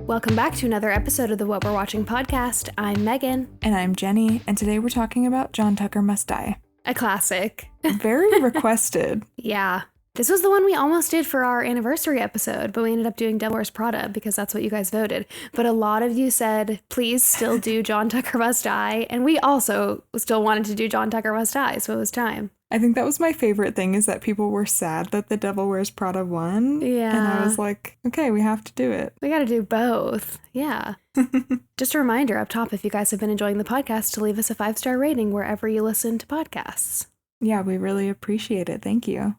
Welcome back to another episode of the What We're Watching podcast. I'm Megan. And I'm Jeni, and today we're talking about John Tucker Must Die. A classic. Very requested. Yeah. This was the one we almost did for our anniversary episode, but we ended up doing Devil Wears Prada because that's what you guys voted. But a lot of you said, please still do John Tucker Must Die. And we also still wanted to do John Tucker Must Die, so it was time. I think that was my favorite thing, is that people were sad that The Devil Wears Prada won. Yeah. And I was like, okay, we have to do it. We got to do both. Yeah. Just a reminder up top, if you guys have been enjoying the podcast, to leave us a 5-star rating wherever you listen to podcasts. Yeah, we really appreciate it. Thank you.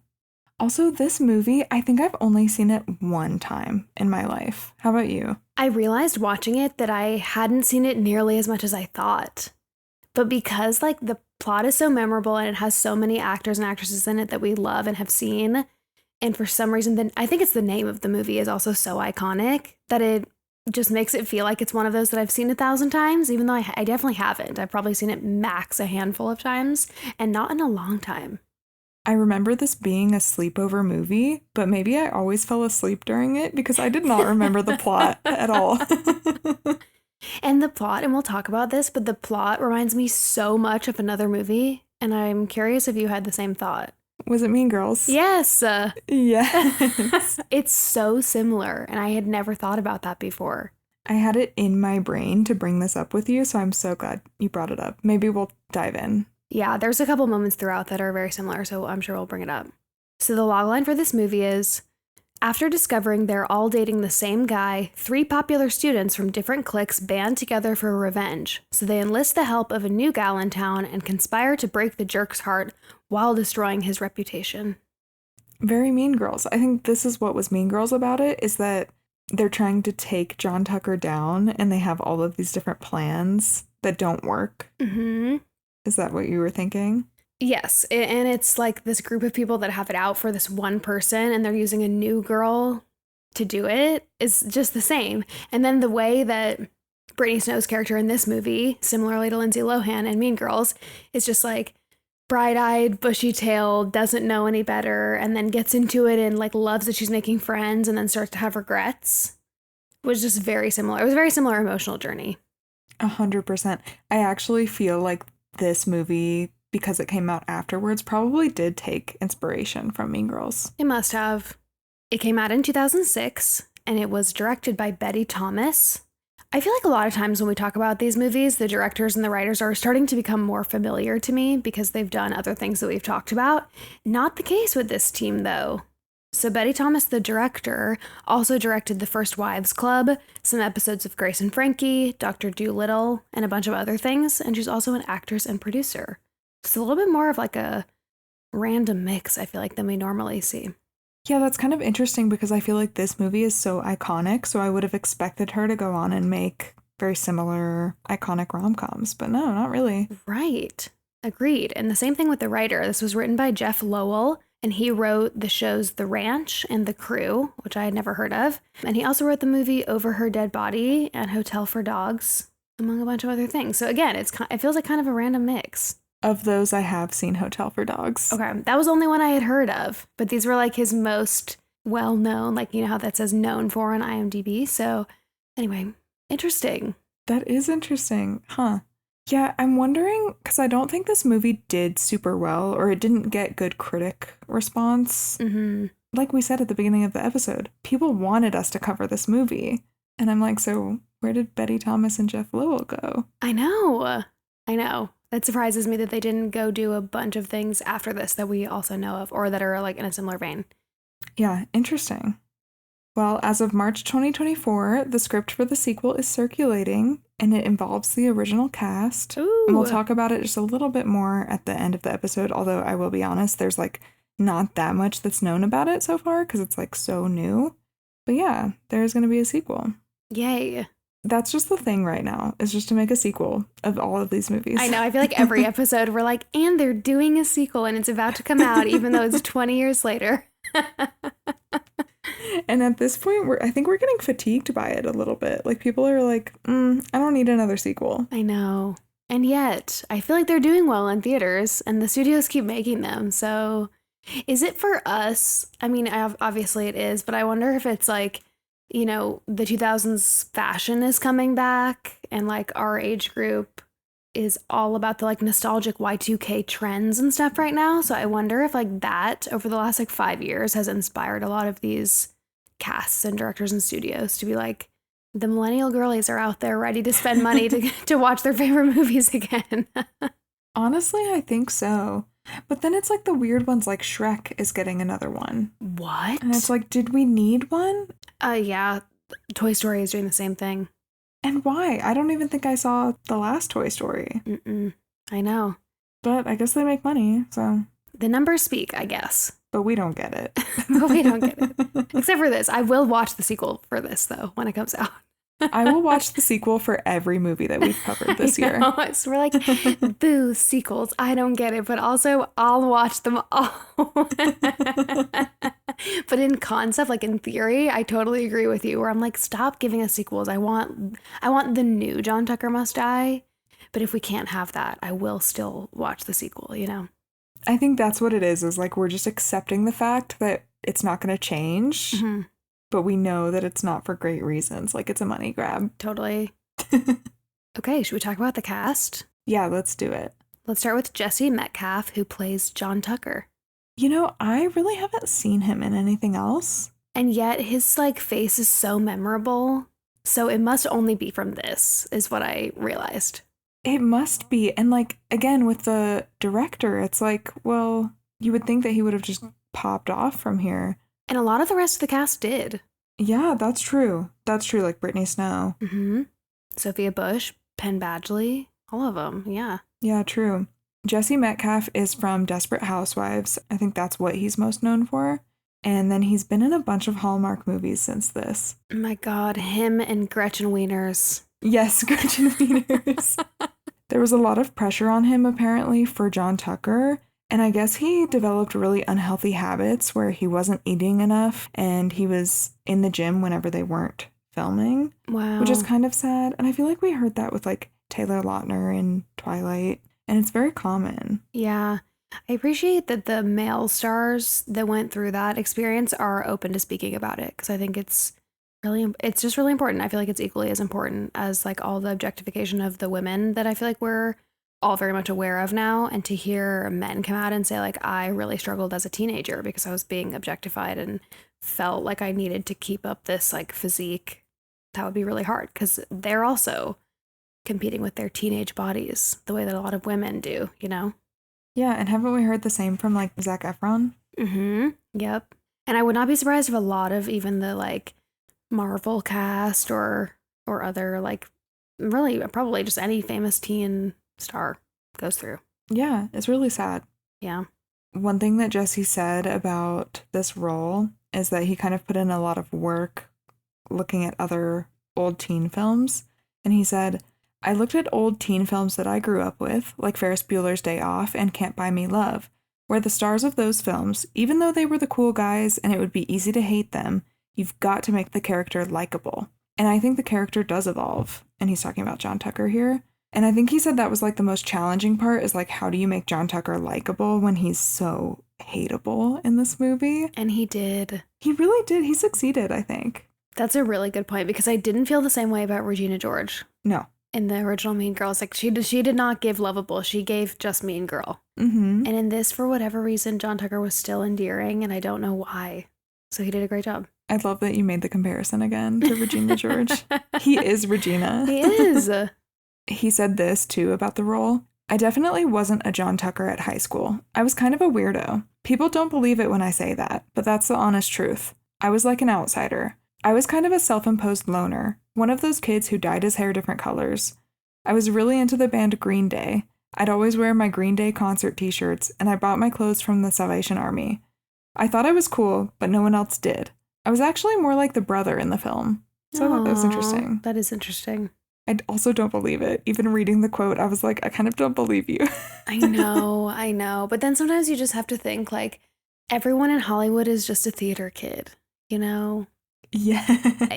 Also, this movie, I think I've only seen it one time in my life. How about you? I realized watching it that I hadn't seen it nearly as much as I thought. But because the plot is so memorable and it has so many actors and actresses in it that we love and have seen, and for some reason, then I think it's the name of the movie is also so iconic that it just makes it feel like it's one of those that I've seen 1,000 times, even though I definitely haven't. I've probably seen it max a handful of times and not in a long time. I remember this being a sleepover movie, but maybe I always fell asleep during it because I did not remember the plot at all. And the plot, and we'll talk about this, but the plot reminds me so much of another movie, and I'm curious if you had the same thought. Was it Mean Girls? Yes. Yes. It's so similar, and I had never thought about that before. I had it in my brain to bring this up with you, so I'm so glad you brought it up. Maybe we'll dive in. Yeah, there's a couple moments throughout that are very similar, so I'm sure we'll bring it up. So the logline for this movie is, after discovering they're all dating the same guy, 3 popular students from different cliques band together for revenge. So they enlist the help of a new gal in town and conspire to break the jerk's heart while destroying his reputation. Very Mean Girls. I think this is what was Mean Girls about it, is that they're trying to take John Tucker down and they have all of these different plans that don't work. Mm-hmm. Is that what you were thinking? Yes, and it's like this group of people that have it out for this one person, and they're using a new girl to do it is just the same. And then the way that Brittany Snow's character in this movie, similarly to Lindsay Lohan in Mean Girls, is just like bright-eyed, bushy-tailed, doesn't know any better, and then gets into it and loves that she's making friends and then starts to have regrets, was just very similar. It was a very similar emotional journey. 100%. I actually feel like this movie, because it came out afterwards, probably did take inspiration from Mean Girls. It must have. It came out in 2006, and it was directed by Betty Thomas. I feel like a lot of times when we talk about these movies, the directors and the writers are starting to become more familiar to me because they've done other things that we've talked about. Not the case with this team, though. So Betty Thomas, the director, also directed The First Wives Club, some episodes of Grace and Frankie, Dr. Dolittle, and a bunch of other things, and she's also an actress and producer. It's a little bit more of a random mix, I feel like, than we normally see. Yeah, that's kind of interesting because I feel like this movie is so iconic, so I would have expected her to go on and make very similar iconic rom-coms, but no, not really. Right. Agreed. And the same thing with the writer. This was written by Jeff Lowell, and he wrote the shows The Ranch and The Crew, which I had never heard of. And he also wrote the movie Over Her Dead Body and Hotel for Dogs, among a bunch of other things. So again, it feels like kind of a random mix. Of those, I have seen Hotel for Dogs. Okay, that was the only one I had heard of, but these were his most well-known, you know how that says known for on IMDb. So anyway, interesting. That is interesting, huh? Yeah, I'm wondering, because I don't think this movie did super well, or it didn't get good critic response. Mm-hmm. Like we said at the beginning of the episode, people wanted us to cover this movie. And I'm like, so where did Betty Thomas and Jeff Lowell go? I know. That surprises me that they didn't go do a bunch of things after this that we also know of, or that are in a similar vein. Yeah, interesting. Well, as of March 2024, the script for the sequel is circulating, and it involves the original cast. Ooh. And we'll talk about it just a little bit more at the end of the episode, although I will be honest, there's not that much that's known about it so far, because it's so new. But yeah, there's going to be a sequel. Yay. That's just the thing right now, is just to make a sequel of all of these movies. I know. I feel like every episode we're and they're doing a sequel and it's about to come out, even though it's 20 years later. And at this point, I think we're getting fatigued by it a little bit. People are I don't need another sequel. I know. And yet, I feel like they're doing well in theaters and the studios keep making them. So is it for us? I mean, obviously it is, but I wonder if it's you know, the 2000s fashion is coming back, and like our age group is all about the like nostalgic Y2K trends and stuff right now. So I wonder if like that over the last like 5 years has inspired a lot of these casts and directors and studios to be like, the millennial girlies are out there ready to spend money to watch their favorite movies again. Honestly, I think so. But then it's like the weird ones, like Shrek is getting another one. What? And it's like, did we need one? Yeah. Toy Story is doing the same thing. And why? I don't even think I saw the last Toy Story. I know. But I guess they make money, so. The numbers speak, I guess. But we don't get it. But we don't get it. Except for this. I will watch the sequel for this, though, when it comes out. I will watch the sequel for every movie that we've covered this year. So we're like, boo, sequels. I don't get it. But also, I'll watch them all. But in concept, like in theory, I totally agree with you, where I'm like, stop giving us sequels. I want the new John Tucker Must Die. But if we can't have that, I will still watch the sequel, you know? I think that's what it is like we're just accepting the fact that it's not going to change. Mm-hmm. But we know that it's not for great reasons. Like, it's a money grab. Totally. Okay, should we talk about the cast? Yeah, let's do it. Let's start with Jesse Metcalfe, who plays John Tucker. You know, I really haven't seen him in anything else. And yet his, like, face is so memorable. So it must only be from this, is what I realized. It must be. And, like, again, with the director, it's like, well, you would think that he would have just popped off from here. And a lot of the rest of the cast did. Yeah, that's true. That's true, like Brittany Snow. Mm-hmm. Sophia Bush, Penn Badgley, all of them, yeah. Yeah, true. Jesse Metcalfe is from Desperate Housewives. I think that's what he's most known for. And then he's been in a bunch of Hallmark movies since this. Oh my God, him and Gretchen Wieners. Yes, Gretchen Wieners. There was a lot of pressure on him, apparently, for John Tucker. And I guess he developed really unhealthy habits where he wasn't eating enough and he was in the gym whenever they weren't filming. Wow. Which is kind of sad. And I feel like we heard that with like Taylor Lautner in Twilight. And it's very common. Yeah. I appreciate that the male stars that went through that experience are open to speaking about it, because I think it's just really important. I feel like it's equally as important as like all the objectification of the women that I feel like we're all very much aware of now. And to hear men come out and say like, I really struggled as a teenager because I was being objectified and felt like I needed to keep up this like physique, that would be really hard, because they're also competing with their teenage bodies the way that a lot of women do, you know? Yeah, and haven't we heard the same from like Zac Efron? Mm-hmm. Yep. And I would not be surprised if a lot of even the like Marvel cast or other like really probably just any famous teen star goes through. Yeah, it's really sad. Yeah. One thing that Jesse said about this role is that he kind of put in a lot of work looking at other old teen films. And he said, I looked at old teen films that I grew up with, like Ferris Bueller's Day Off and Can't Buy Me Love, where the stars of those films, even though they were the cool guys and it would be easy to hate them, you've got to make the character likable. And I think the character does evolve. And he's talking about John Tucker here. And I think he said that was like the most challenging part, is like, how do you make John Tucker likable when he's so hateable in this movie? And he did. He really did. He succeeded, I think. That's a really good point, because I didn't feel the same way about Regina George. No. In the original Mean Girls, like she did not give lovable. She gave just Mean Girl. Mm-hmm. And in this, for whatever reason, John Tucker was still endearing, and I don't know why. So he did a great job. I love that you made the comparison again to Regina George. He is Regina. He is. He said this, too, about the role. I definitely wasn't a John Tucker at high school. I was kind of a weirdo. People don't believe it when I say that, but that's the honest truth. I was like an outsider. I was kind of a self-imposed loner, one of those kids who dyed his hair different colors. I was really into the band Green Day. I'd always wear my Green Day concert t-shirts, and I bought my clothes from the Salvation Army. I thought I was cool, but no one else did. I was actually more like the brother in the film. So I thought that was interesting. That is interesting. I also don't believe it. Even reading the quote, I was like, I kind of don't believe you. I know. But then sometimes you just have to think, like, everyone in Hollywood is just a theater kid, you know? Yeah.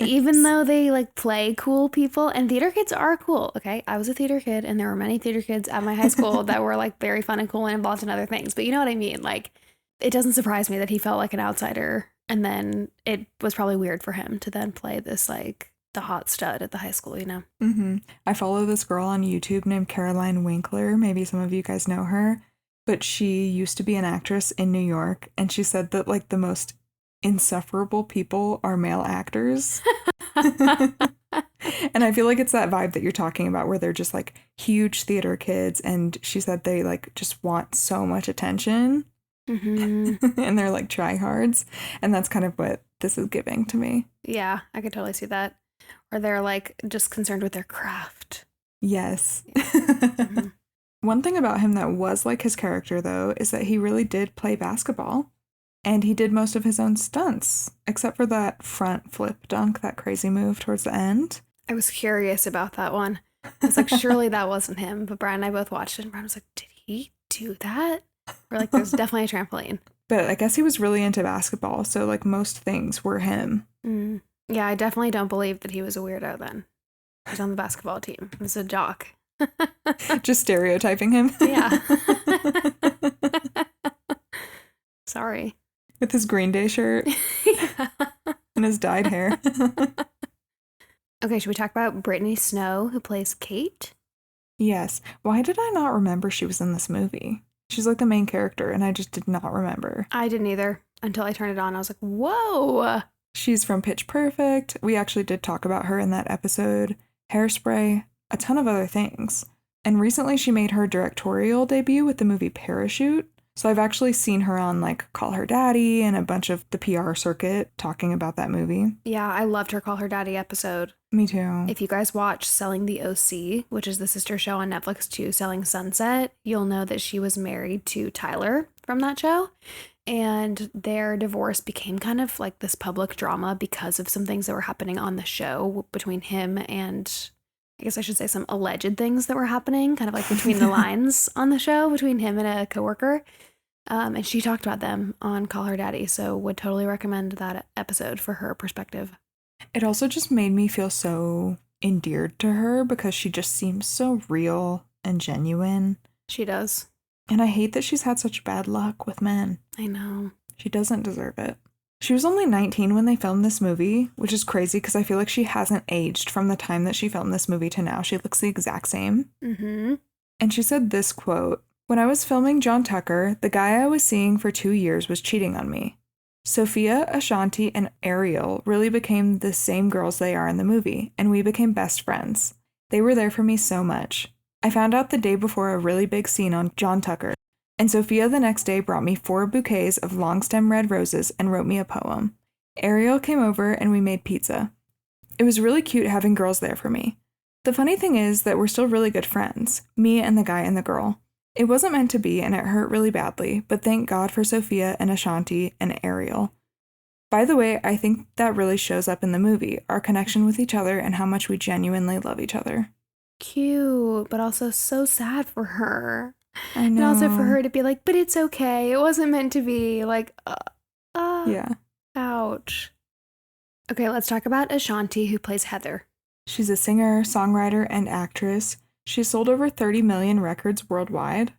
Even though they, like, play cool people, and theater kids are cool, okay? I was a theater kid, and there were many theater kids at my high school that were, like, very fun and cool and involved in other things. But you know what I mean? Like, it doesn't surprise me that he felt like an outsider And then it was probably weird for him to then play this, like, the hot stud at the high school, you know? Mm-hmm. I follow this girl on YouTube named Caroline Winkler. Maybe some of you guys know her. But she used to be an actress in New York. And she said that, like, the most insufferable people are male actors. And I feel like it's that vibe that you're talking about where they're just, like, huge theater kids. And she said they, like, just want so much attention. Mm-hmm. And they're, like, tryhards. And that's kind of what this is giving to me. Yeah, I could totally see that. Or they're, like, just concerned with their craft. Yes. Yeah. Mm-hmm. One thing about him that was like his character, though, is that he really did play basketball. And he did most of his own stunts, except for that front flip dunk, that crazy move towards the end. I was curious about that one. I was like, surely that wasn't him. But Brian and I both watched it, and Brian was like, did he do that? We're like, there's definitely a trampoline. But I guess he was really into basketball, so like most things were him. Mm. Yeah, I definitely don't believe that he was a weirdo then. He was on the basketball team. He was a jock. Just stereotyping him. Yeah. Sorry. With his Green Day shirt Yeah. and his dyed hair. Okay, should we talk about Brittany Snow, who plays Kate? Yes. Why did I not remember she was in this movie? She's like the main character, and I just did not remember. I didn't either until I turned it on. I was like, whoa. She's from Pitch Perfect. We actually did talk about her in that episode. Hairspray, a ton of other things. And recently she made her directorial debut with the movie Parachute. So I've actually seen her on like Call Her Daddy and a bunch of the PR circuit talking about that movie. Yeah, I loved her Call Her Daddy episode. Me too. If you guys watch Selling the OC, which is the sister show on Netflix to Selling Sunset, you'll know that she was married to Tyler from that show. And their divorce became kind of like this public drama because of some things that were happening on the show between him and, I guess I should say, some alleged things that were happening kind of like between the lines on the show between him and a coworker. And she talked about them on Call Her Daddy, so would totally recommend that episode for her perspective. It also just made me feel so endeared to her because she just seems so real and genuine. She does. And I hate that she's had such bad luck with men. I know. She doesn't deserve it. She was only 19 when they filmed this movie, which is crazy because I feel like she hasn't aged from the time that she filmed this movie to now. She looks the exact same. Mm-hmm. And she said this quote, "When I was filming John Tucker, the guy I was seeing for 2 years was cheating on me. Sophia, Ashanti, and Arielle really became the same girls they are in the movie, and we became best friends. They were there for me so much. I found out the day before a really big scene on John Tucker, and Sophia the next day brought me 4 bouquets of long-stem red roses and wrote me a poem. Arielle came over and we made pizza. It was really cute having girls there for me. The funny thing is that we're still really good friends, me and the guy and the girl. It wasn't meant to be and it hurt really badly, but thank God for Sophia and Ashanti and Arielle. By the way, I think that really shows up in the movie, our connection with each other and how much we genuinely love each other." Cute, but also so sad for her. I know. And also for her to be like, but it's okay. It wasn't meant to be. Like, Yeah. Ouch. Okay, let's talk about Ashanti, who plays Heather. She's a singer, songwriter, and actress. She's sold over 30 million records worldwide.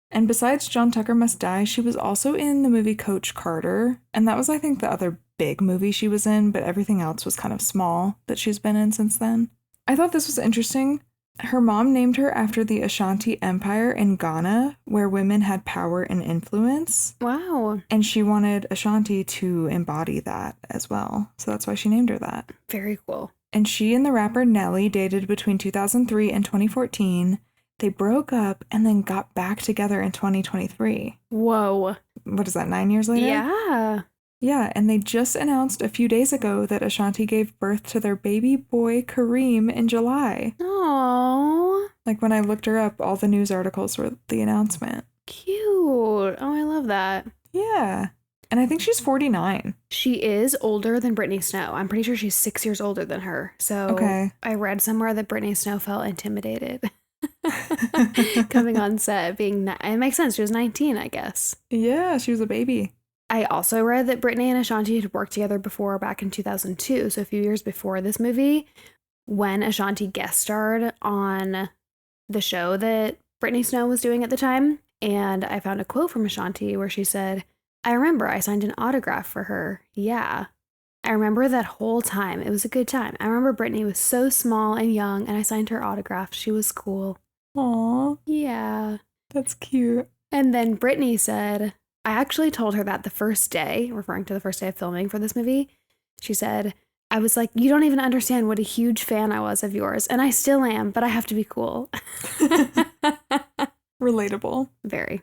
And besides John Tucker Must Die, she was also in the movie Coach Carter. And that was, I think, the other big movie she was in, but everything else was kind of small that she's been in since then. I thought this was interesting. Her mom named her after the Ashanti Empire in Ghana, where women had power and influence. Wow. And she wanted Ashanti to embody that as well. So that's why she named her that. Very cool. And she and the rapper Nelly dated between 2003 and 2014. They broke up and then got back together in 2023. Whoa. What is that, 9 years later? Yeah. Yeah, and they just announced a few days ago that Ashanti gave birth to their baby boy Kareem in July. Aww. Like when I looked her up, all the news articles were the announcement. Cute. Oh, I love that. Yeah. And I think she's 49. She is older than Brittany Snow. I'm pretty sure she's 6 years older than her. So Okay. I read somewhere that Brittany Snow felt intimidated coming on set. It makes sense. She was 19, I guess. Yeah, she was a baby. I also read that Brittany and Ashanti had worked together before back in 2002, so a few years before this movie, when Ashanti guest starred on the show that Brittany Snow was doing at the time. And I found a quote from Ashanti where she said, I remember I signed an autograph for her. Yeah. I remember that whole time. It was a good time. I remember Brittany was so small and young, and I signed her autograph. She was cool. Aw, Yeah. that's cute. And then Brittany said, I actually told her that the first day, referring to the first day of filming for this movie, she said, I was like, you don't even understand what a huge fan I was of yours. And I still am, but I have to be cool. Relatable. Very.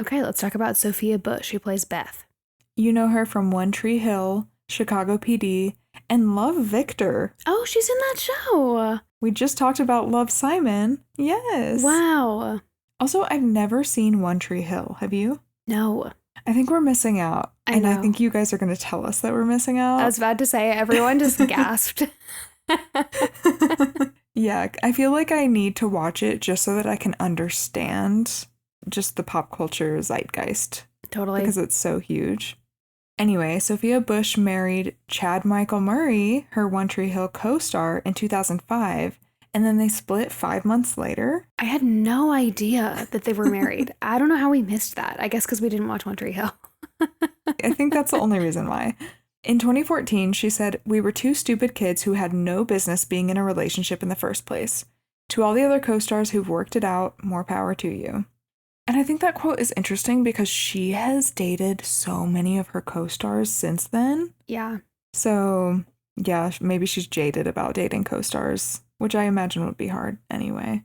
Okay, let's talk about Sophia Bush, who plays Beth. You know her from One Tree Hill, Chicago PD, and Love Victor. Oh, she's in that show. We just talked about Love Simon. Yes. Wow. Also, I've never seen One Tree Hill. Have you? No. I think we're missing out. I know. I think you guys are going to tell us that we're missing out. I was about to say, everyone just gasped. Yeah, I feel like I need to watch it just so that I can understand just the pop culture zeitgeist. Totally. Because it's so huge. Anyway, Sophia Bush married Chad Michael Murray, her One Tree Hill co-star, in 2005, and then they split 5 months later. I had no idea that they were married. I don't know how we missed that. I guess because we didn't watch One Tree Hill. I think that's the only reason why. In 2014, she said, "We were two stupid kids who had no business being in a relationship in the first place. To all the other co-stars who've worked it out, more power to you." And I think that quote is interesting because she has dated so many of her co-stars since then. Yeah. So, yeah, maybe she's jaded about dating co-stars, which I imagine would be hard anyway.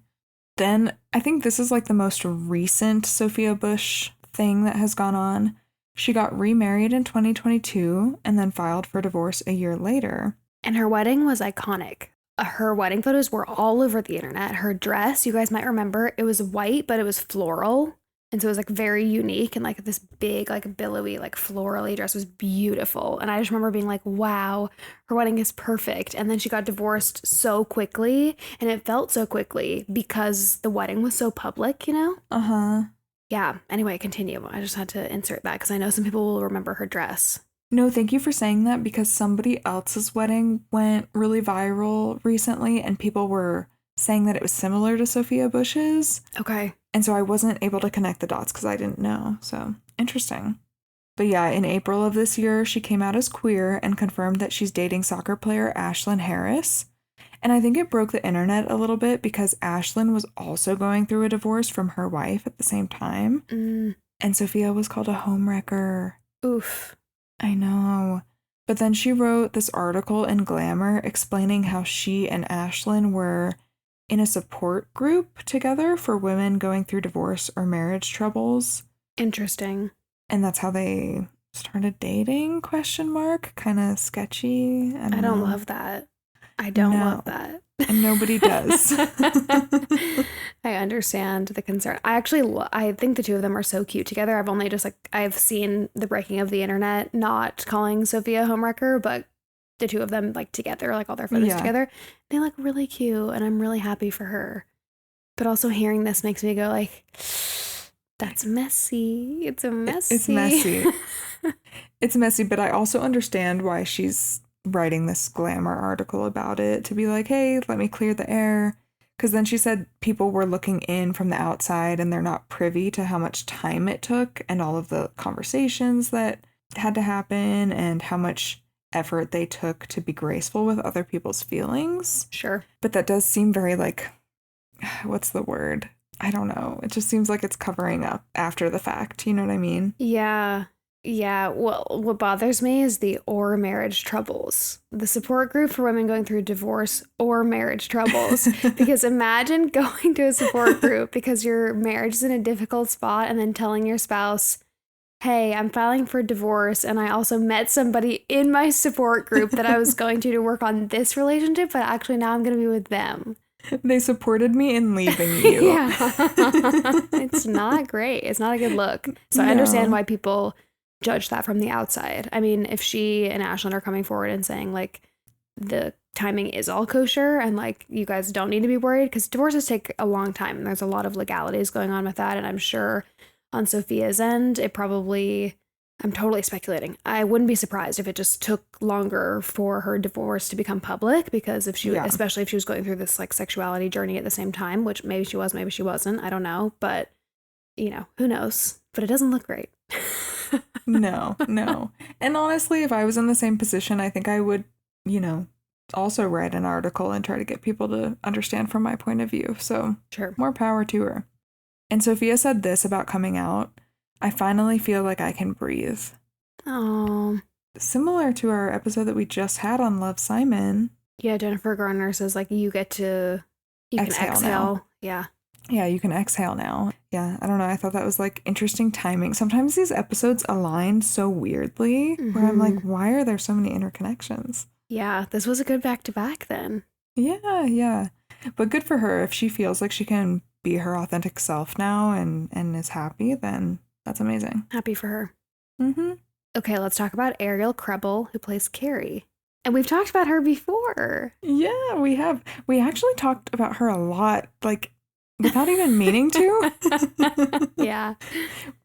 Then, I think this is like the most recent Sophia Bush thing that has gone on. She got remarried in 2022 and then filed for divorce a year later. And her wedding was iconic. Her wedding photos were all over the internet. Her dress, you guys might remember, it was white, but it was floral. And so it was like very unique, and like this big, like billowy, like florally dress was beautiful. And I just remember being like, wow, her wedding is perfect. And then she got divorced so quickly, and it felt so quickly because the wedding was so public, you know? Uh-huh. Yeah. Anyway, continue. I just had to insert that because I know some people will remember her dress. No, thank you for saying that because somebody else's wedding went really viral recently and people were saying that it was similar to Sophia Bush's. Okay. And so I wasn't able to connect the dots because I didn't know. So, interesting. But yeah, in April of this year, she came out as queer and confirmed that she's dating soccer player Ashlyn Harris. And I think it broke the internet a little bit because Ashlyn was also going through a divorce from her wife at the same time. And Sophia was called a homewrecker. Oof. I know. But then she wrote this article in Glamour explaining how she and Ashlyn were in a support group together for women going through divorce or marriage troubles. Interesting. And that's how they started dating, question mark. Kind of sketchy. I don't love that. I don't love that. And nobody does. I understand the concern. I think the two of them are so cute together. I've seen the breaking of the internet, not calling Sophia homewrecker, but the two of them like together, like all their photos together. They look really cute, and I'm really happy for her. But also hearing this makes me go like, that's messy. It's messy. It's messy. It's messy, but I also understand why she's writing this Glamour article about it, to be like, hey, let me clear the air. Because then she said people were looking in from the outside and they're not privy to how much time it took and all of the conversations that had to happen and how much effort they took to be graceful with other people's feelings. Sure. But that does seem very like, what's the word? I don't know. It just seems like it's covering up after the fact. You know what I mean? Yeah. Yeah, well, what bothers me is the or marriage troubles. The support group for women going through divorce or marriage troubles. Because imagine going to a support group because your marriage is in a difficult spot and then telling your spouse, hey, I'm filing for divorce and I also met somebody in my support group that I was going to work on this relationship, but actually now I'm going to be with them. They supported me in leaving you. Yeah. It's not great. It's not a good look. So I understand why people judge that from the outside. I mean, if she and Ashlyn are coming forward and saying like the timing is all kosher and like you guys don't need to be worried, because divorces take a long time and there's a lot of legalities going on with that, and I'm sure on Sophia's end I'm totally speculating. I wouldn't be surprised if it just took longer for her divorce to become public, because especially if she was going through this like sexuality journey at the same time, which maybe she was, maybe she wasn't, I don't know, but you know, who knows, but it doesn't look great. No, no. And honestly, if I was in the same position, I think I would, also write an article and try to get people to understand from my point of view. So, Sure. more power to her. And Sophia said this about coming out: I finally feel like I can breathe. Oh. Similar to our episode that we just had on Love, Simon. Yeah, Jennifer Garner says, like, you can exhale. Now. Yeah. Yeah, you can exhale now. Yeah, I don't know. I thought that was like interesting timing. Sometimes these episodes align so weirdly where I'm like, why are there so many interconnections? Yeah, this was a good back-to-back then. Yeah. But good for her. If she feels like she can be her authentic self now and is happy, then that's amazing. Happy for her. Mm-hmm. Okay, let's talk about Arielle Kebbel, who plays Carrie. And we've talked about her before. Yeah, we have. We actually talked about her a lot, like, without even meaning to. Yeah.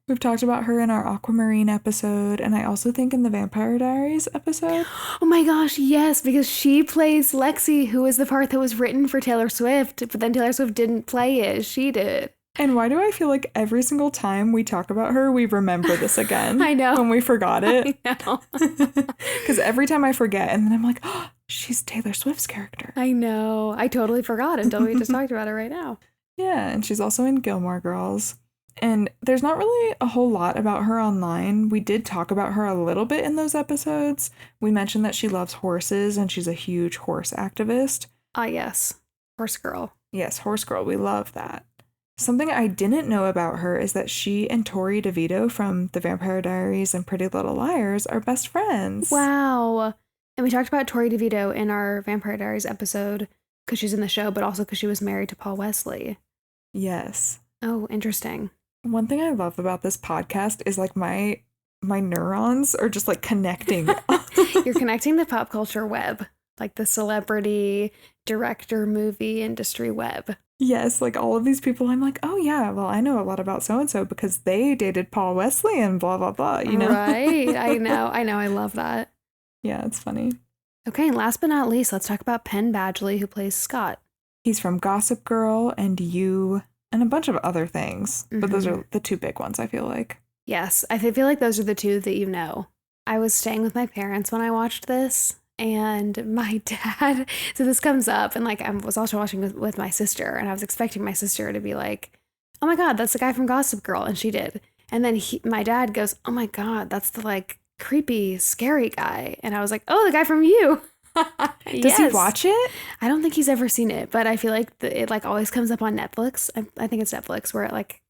We've talked about her in our Aquamarine episode, and I also think in the Vampire Diaries episode. Oh my gosh, yes, because she plays Lexi, who was the part that was written for Taylor Swift, but then Taylor Swift didn't play it. She did. And why do I feel like every single time we talk about her, we remember this again? I know. When we forgot it. I know. Because every time I forget, and then I'm like, oh, she's Taylor Swift's character. I know. I totally forgot until we just talked about it right now. Yeah, and she's also in Gilmore Girls. And there's not really a whole lot about her online. We did talk about her a little bit in those episodes. We mentioned that she loves horses and she's a huge horse activist. Yes. Horse girl. Yes, horse girl. We love that. Something I didn't know about her is that she and Tori DeVito from The Vampire Diaries and Pretty Little Liars are best friends. Wow. And we talked about Tori DeVito in our Vampire Diaries episode because she's in the show, but also because she was married to Paul Wesley. Yes. Oh, interesting. One thing I love about this podcast is like my neurons are just like connecting. You're connecting the pop culture web, like the celebrity, director, movie industry web. Yes, like all of these people, I'm like, oh yeah, well, I know a lot about so-and-so because they dated Paul Wesley and blah, blah, blah, you know? Right, I know, I love that. Yeah, it's funny. Okay, and last but not least, let's talk about Penn Badgley, who plays Scott. He's from Gossip Girl and You and a bunch of other things, but those are the two big ones, I feel like. Yes, I feel like those are the two that you know. I was staying with my parents when I watched this, and my dad, so this comes up, and like I was also watching with my sister, and I was expecting my sister to be like, oh my God, that's the guy from Gossip Girl, and she did. And then my dad goes, oh my God, that's the like creepy, scary guy. And I was like, oh, the guy from You. Does he watch it? I don't think he's ever seen it, but I feel like it like always comes up on Netflix. I think it's Netflix where it like,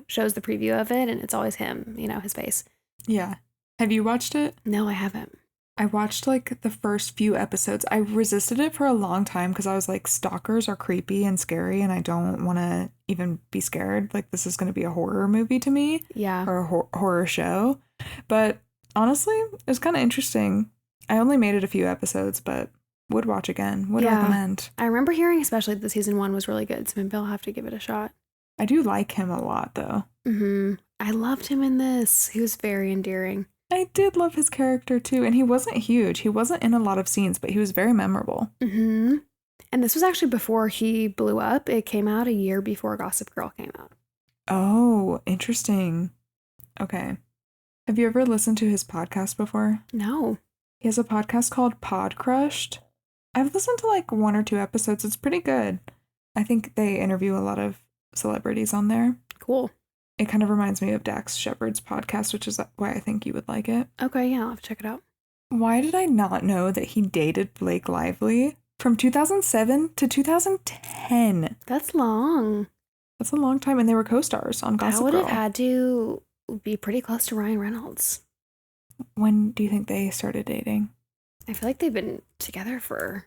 shows the preview of it, and it's always him, his face. Yeah. Have you watched it? No, I haven't. I watched like the first few episodes. I resisted it for a long time because I was like, stalkers are creepy and scary and I don't want to even be scared. Like this is going to be a horror movie to me. Yeah. Or a horror show. But honestly, it was kind of interesting. I only made it a few episodes, but would watch again. Would recommend. I remember hearing especially that season 1 was really good, so maybe I'll have to give it a shot. I do like him a lot though. I loved him in this. He was very endearing. I did love his character too, and he wasn't huge. He wasn't in a lot of scenes, but he was very memorable. And this was actually before he blew up. It came out a year before Gossip Girl came out. Oh, interesting. Okay. Have you ever listened to his podcast before? No. He has a podcast called Pod Crushed. I've listened to like 1 or 2 episodes. It's pretty good. I think they interview a lot of celebrities on there. Cool. It kind of reminds me of Dax Shepard's podcast, which is why I think you would like it. Okay, yeah, I'll have to check it out. Why did I not know that he dated Blake Lively from 2007 to 2010? That's long. That's a long time, and they were co-stars on Gossip Girl. That would have had to be pretty close to Ryan Reynolds. When do you think they started dating? I feel like they've been together for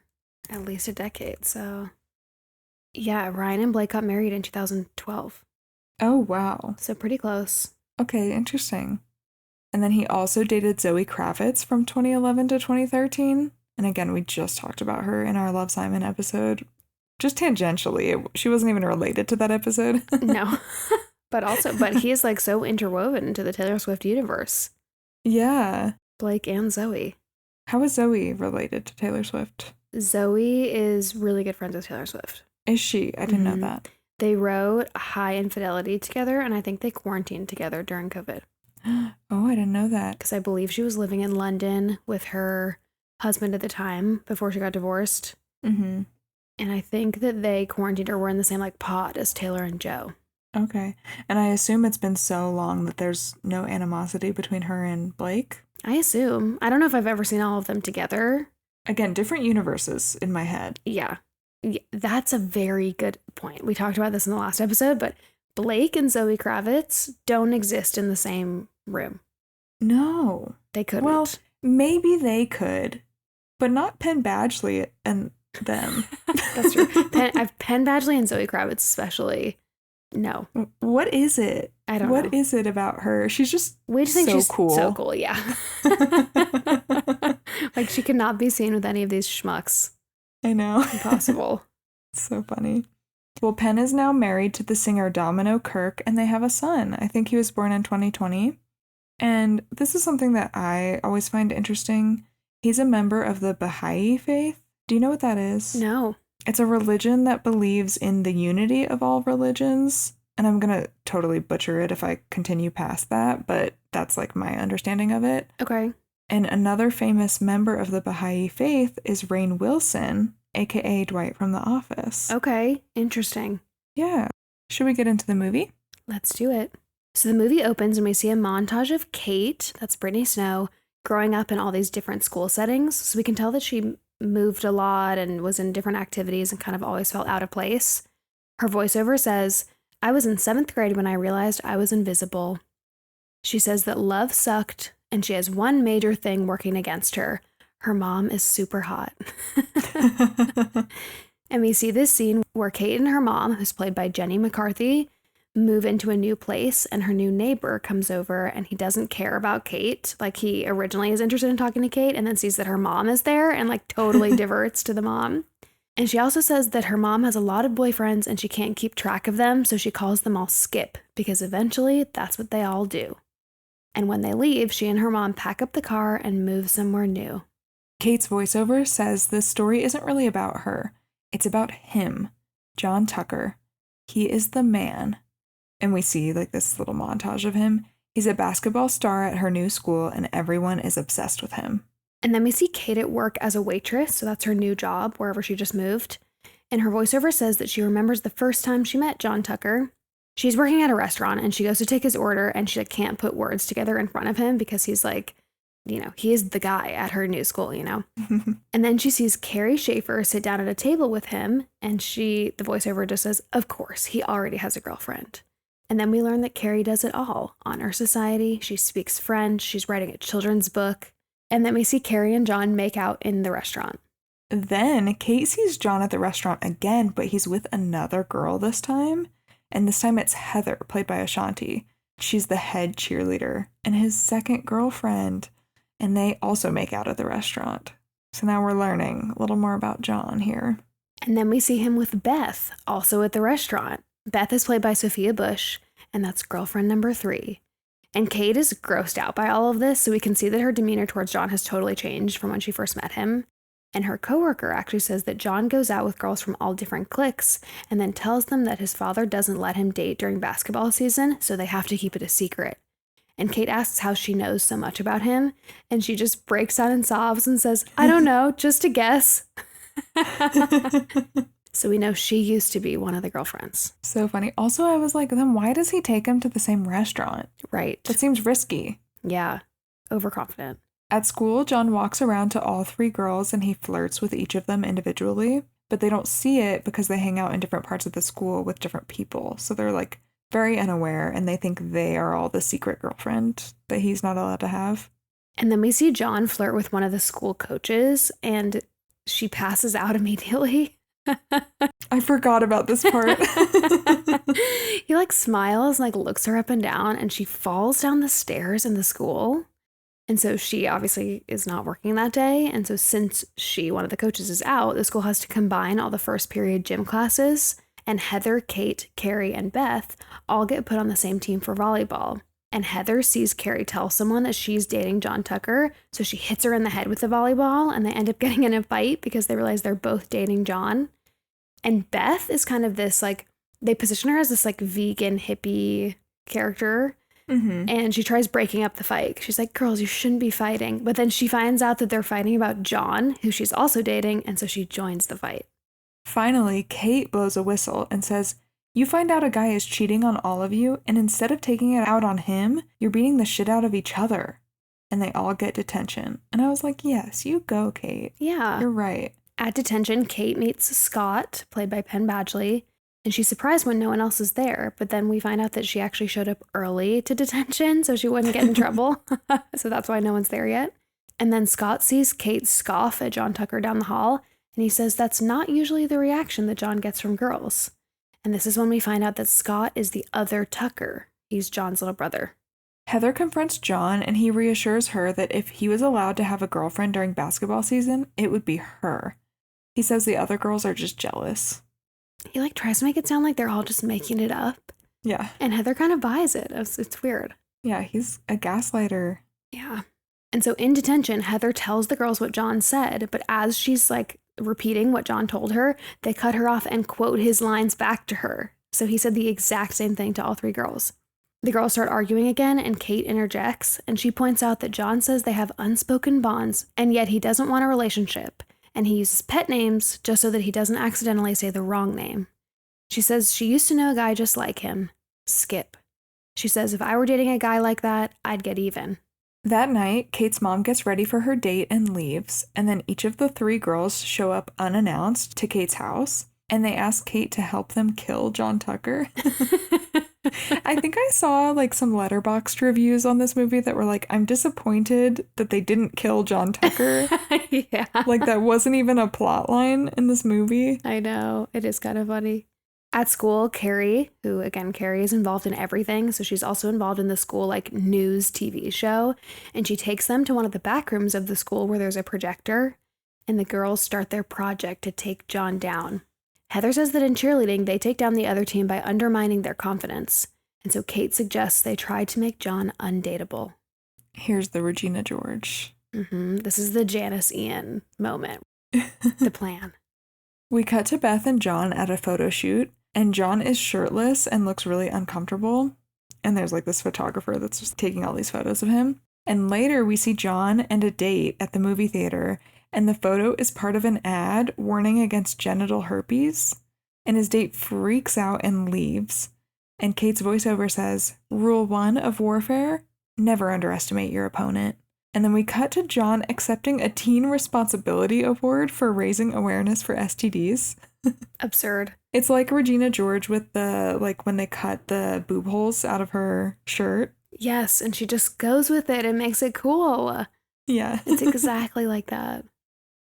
at least a decade, so... Yeah, Ryan and Blake got married in 2012. Oh, wow. So pretty close. Okay, interesting. And then he also dated Zoe Kravitz from 2011 to 2013. And again, we just talked about her in our Love, Simon episode. Just tangentially. She wasn't even related to that episode. No. But he is like so interwoven into the Taylor Swift universe. Yeah. Blake and Zoe. How is Zoe related to Taylor Swift? Zoe is really good friends with Taylor Swift. Is she? I didn't know that. They wrote High Infidelity together, and I think they quarantined together during COVID. Oh, I didn't know that. because I believe she was living in London with her husband at the time before she got divorced. Mm-hmm. And I think that they quarantined or were in the same like pod as Taylor and Joe. Okay. And I assume it's been so long that there's no animosity between her and Blake. I assume. I don't know if I've ever seen all of them together. Again, different universes in my head. Yeah. That's a very good point. We talked about this in the last episode, but Blake and Zoe Kravitz don't exist in the same room. No. They couldn't. Well, maybe they could, but not Penn Badgley and them. That's true. Penn Badgley and Zoe Kravitz especially. No. What is it? I don't know. What is it about her? She's just We just think so she's cool. so cool, yeah. Like she could not be seen with any of these schmucks. I know. Impossible. So funny. Well, Penn is now married to the singer Domino Kirk, and they have a son. I think he was born in 2020. And this is something that I always find interesting. He's a member of the Baha'i faith. Do you know what that is? No. It's a religion that believes in the unity of all religions. And I'm going to totally butcher it if I continue past that, but that's like my understanding of it. Okay. And another famous member of the Baha'i faith is Rainn Wilson, aka Dwight from The Office. Okay. Interesting. Yeah. Should we get into the movie? Let's do it. So the movie opens and we see a montage of Kate, that's Brittany Snow, growing up in all these different school settings. So we can tell that she moved a lot and was in different activities and kind of always felt out of place. Her voiceover says, "I was in 7th grade when I realized I was invisible." She says that love sucked and she has one major thing working against her. Her mom is super hot. And we see this scene where Kate and her mom, who's played by Jeni McCarthy, move into a new place and her new neighbor comes over and he doesn't care about Kate. Like he originally is interested in talking to Kate and then sees that her mom is there and like totally diverts to the mom. And she also says that her mom has a lot of boyfriends and she can't keep track of them, so she calls them all Skip because eventually that's what they all do. And when they leave, she and her mom pack up the car and move somewhere new. Kate's voiceover says this story isn't really about her. It's about him, John Tucker. He is the man. And we see like this little montage of him. He's a basketball star at her new school and everyone is obsessed with him. And then we see Kate at work as a waitress, so that's her new job, wherever she just moved. And her voiceover says that she remembers the first time she met John Tucker. She's working at a restaurant and she goes to take his order and she like, can't put words together in front of him because he's like, you know, he is the guy at her new school, you know. And then she sees Carrie Schaefer sit down at a table with him and the voiceover just says, of course, he already has a girlfriend. And then we learn that Carrie does it all. Honor Society, she speaks French, she's writing a children's book. And then we see Carrie and John make out in the restaurant. Then Kate sees John at the restaurant again, but he's with another girl this time. And this time it's Heather, played by Ashanti. She's the head cheerleader and his second girlfriend. And they also make out at the restaurant. So now we're learning a little more about John here. And then we see him with Beth, also at the restaurant. Beth is played by Sophia Bush, and that's girlfriend number 3. And Kate is grossed out by all of this, so we can see that her demeanor towards John has totally changed from when she first met him. And her coworker actually says that John goes out with girls from all different cliques and then tells them that his father doesn't let him date during basketball season, so they have to keep it a secret. And Kate asks how she knows so much about him, and she just breaks down and sobs and says, I don't know, just a guess. So we know she used to be one of the girlfriends. So funny. Also, I was like, then why does he take him to the same restaurant? Right. That seems risky. Yeah. Overconfident. At school, John walks around to all 3 girls and he flirts with each of them individually, but they don't see it because they hang out in different parts of the school with different people. So they're like very unaware and they think they are all the secret girlfriend that he's not allowed to have. And then we see John flirt with one of the school coaches and she passes out immediately. I forgot about this part. He like smiles, like looks her up and down, and she falls down the stairs in the school. And so she obviously is not working that day. And so since one of the coaches is out, the school has to combine all the first period gym classes. And Heather, Kate, Carrie, and Beth all get put on the same team for volleyball. And Heather sees Carrie tell someone that she's dating John Tucker, so she hits her in the head with the volleyball, and they end up getting in a fight because they realize they're both dating John. And Beth is kind of this, like, they position her as this, like, vegan hippie character, Mm-hmm. And she tries breaking up the fight. She's like, girls, you shouldn't be fighting. But then she finds out that they're fighting about John, who she's also dating, and so she joins the fight. Finally, Kate blows a whistle and says, you find out a guy is cheating on all of you, and instead of taking it out on him, you're beating the shit out of each other. And they all get detention. And I was like, yes, you go, Kate. Yeah. You're right. At detention, Kate meets Scott, played by Penn Badgley, and she's surprised when no one else is there. But then we find out that she actually showed up early to detention so she wouldn't get in trouble. So that's why no one's there yet. And then Scott sees Kate scoff at John Tucker down the hall, and he says that's not usually the reaction that John gets from girls. And this is when we find out that Scott is the other Tucker. He's John's little brother. Heather confronts John, and he reassures her that if he was allowed to have a girlfriend during basketball season, it would be her. He says the other girls are just jealous. He tries to make it sound like they're all just making it up. Yeah. And Heather kind of buys it. It's weird. Yeah, he's a gaslighter. Yeah. And so in detention, Heather tells the girls what John said, but as she's repeating what John told her, they cut her off and quote his lines back to her. So he said the exact same thing to all three girls. The girls start arguing again, and Kate interjects, and she points out that John says they have unspoken bonds, and yet he doesn't want a relationship, and he uses pet names just so that he doesn't accidentally say the wrong name. She says she used to know a guy just like him, Skip. She says if I were dating a guy like that, I'd get even. That night, Kate's mom gets ready for her date and leaves, and then each of the three girls show up unannounced to Kate's house, and they ask Kate to help them kill John Tucker. I think I saw some Letterboxd reviews on this movie that were like, I'm disappointed that they didn't kill John Tucker. Yeah. That wasn't even a plot line in this movie. I know. It is kind of funny. At school, Carrie, who again, Carrie is involved in everything. So she's also involved in the school news TV show. And she takes them to one of the back rooms of the school where there's a projector. And the girls start their project to take John down. Heather says that in cheerleading, they take down the other team by undermining their confidence. And so Kate suggests they try to make John undateable. Here's the Regina George. This is the Janice Ian moment. The plan. We cut to Beth and John at a photo shoot, and John is shirtless and looks really uncomfortable. And there's this photographer that's just taking all these photos of him. And later we see John and a date at the movie theater, and the photo is part of an ad warning against genital herpes. And his date freaks out and leaves. And Kate's voiceover says, Rule 1 of warfare, never underestimate your opponent. And then we cut to John accepting a Teen Responsibility Award for raising awareness for STDs. Absurd. It's like Regina George with the, when they cut the boob holes out of her shirt. Yes, and she just goes with it and makes it cool. Yeah. It's exactly like that.